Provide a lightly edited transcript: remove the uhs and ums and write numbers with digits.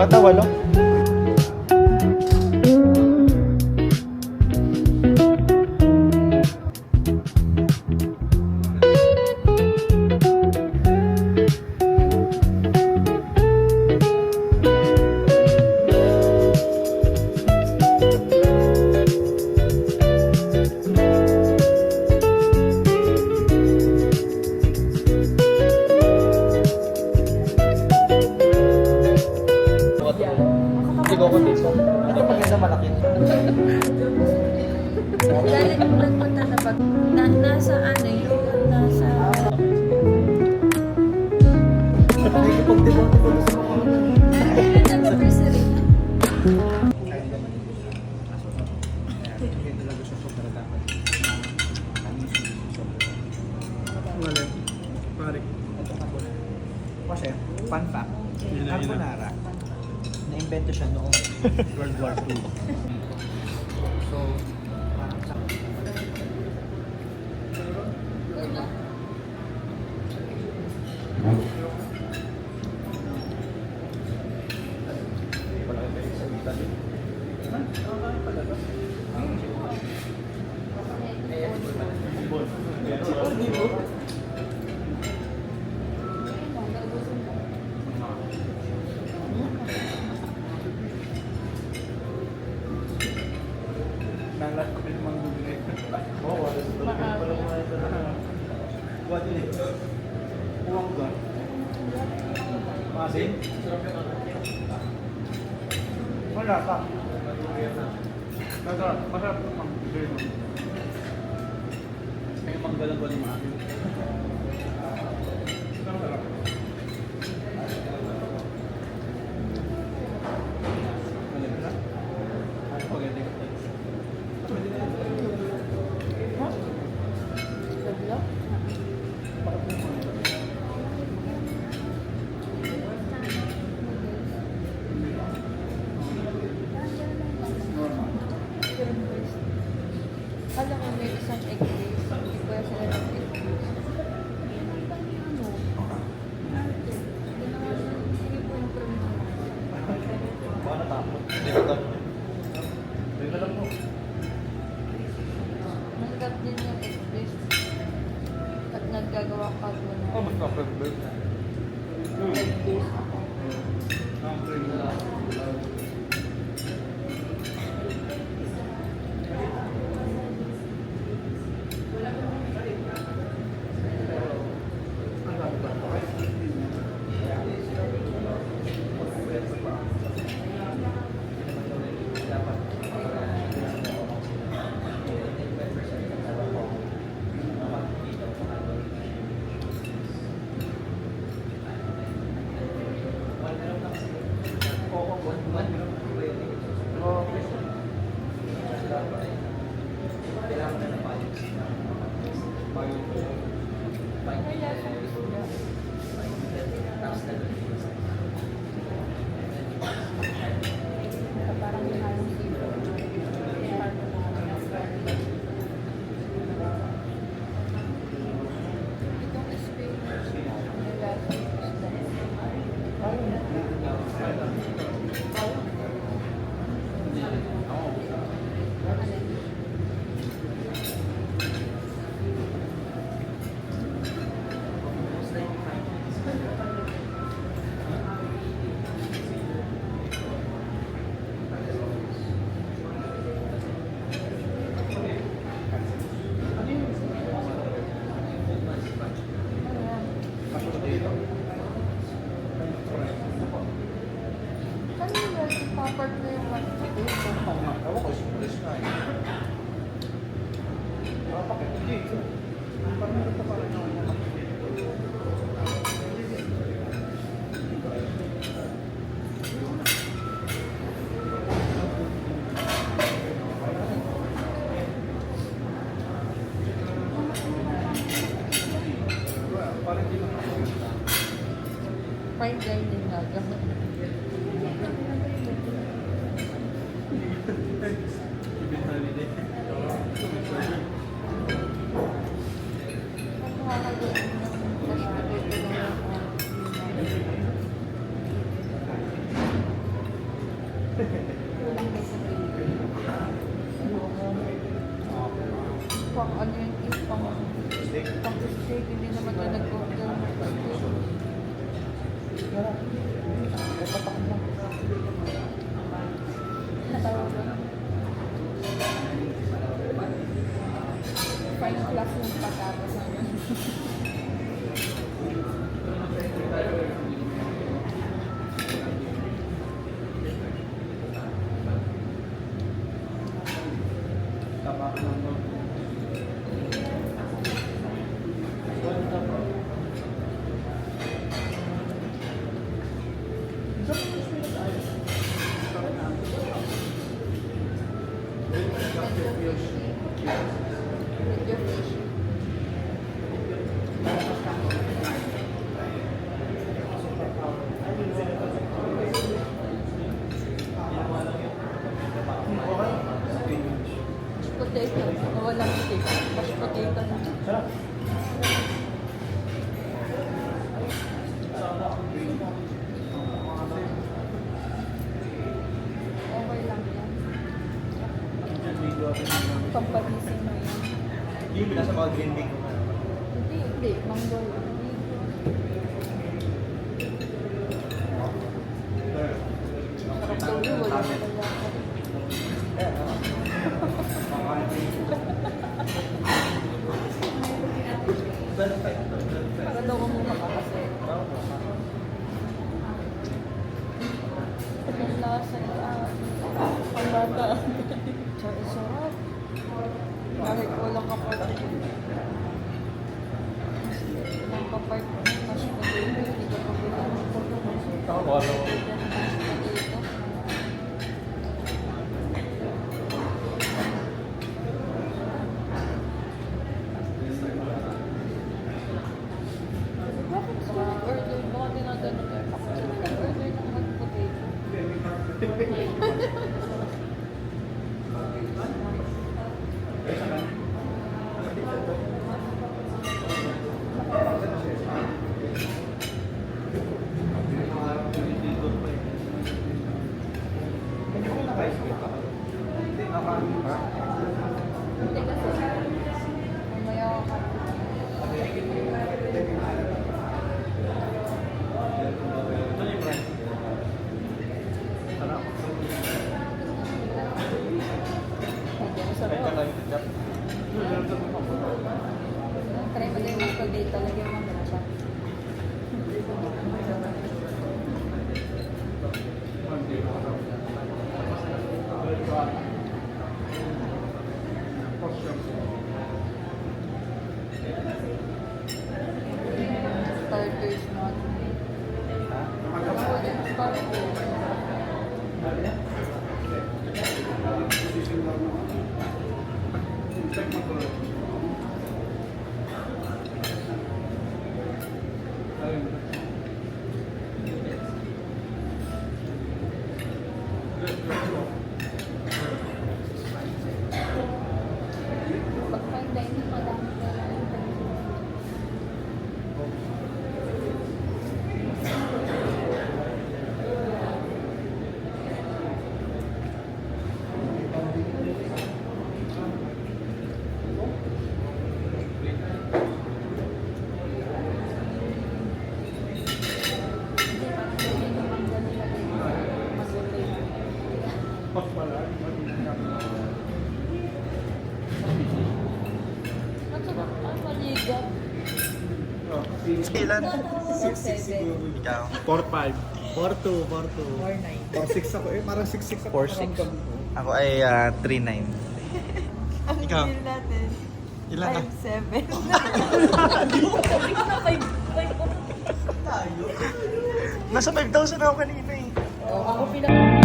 ata, 8. Sigaw ko dito. Ano yung maganda malaki? Galing yung nagpunta na pag nasa ano yung nasa... Hindi ko pag-debote ko sa mga... Anniversary. Kasi, fun fact, carbonara, na-invento siya noong World War II. So, parang sa... Nalat ko din mga bibili. Oo, wala sa tuloy. Wala mo na ito na. Buwan din eh. Uwang ka. Masin? Wala ka. Masarap ito pang bibili mo. May manggalang ko ni Maki. Masarap. Alam mo, may isang egg base. Hindi ko yan sila ng egg base. Sige po yung promo. Baka natapos. Hindi ko tapos. Hindi ko lang po. Masarap din yung egg base. At naggagawa ka doon. Oh, mas na-perfect. Egg base ako. Parang halong sito. Itong spinach. Nilasa yung isda. Kanina, papart na yung one today. Ewan ko, simple na eh. Bakit? Hindi. Parang meron pa parang Fine dining nga. pang ano yun, pang Steak. steak, hindi naman tayo nag-order ng steak. Patak mo. Natawa ba? Fine class yung patatas naman. Tapak ng With your fish. Potato. Walang steak. Mashed potato na. sarap. Okay lang yan. Video ako ng Pampagising mo yan. Hindi mo nasa mga green bean ko nga. Hindi. Manggol. Sarap daw yun. Wala na wala. Para daw muna ka kasi. Ang lasa ang bata. Sarap. Kahit walang kapatid. Ang kapatid mo, mas potato. Hindi ka pa bilang Wala. potato. Bakit sa order mo? Dinadano tayo. Bakit sa nag-order ng mag-potato? Hindi kasi mamaya ka. Hindi, masarap. Try mo din yung potato. Lagyan mo ng ketchup. Starters not. Ano yung starters? Pag fine dining, madami na lang. Ilan? 6'6" siguro. Ikaw? 4-5. 4-2, 4-2. 4-6 ako eh. Parang 6-6 ako. 4-6. Ako ay 3-9. Ang Ikaw? bill natin, Ilan na? 5'7". Nasa 5,000 ako kanina eh. Ako pinag-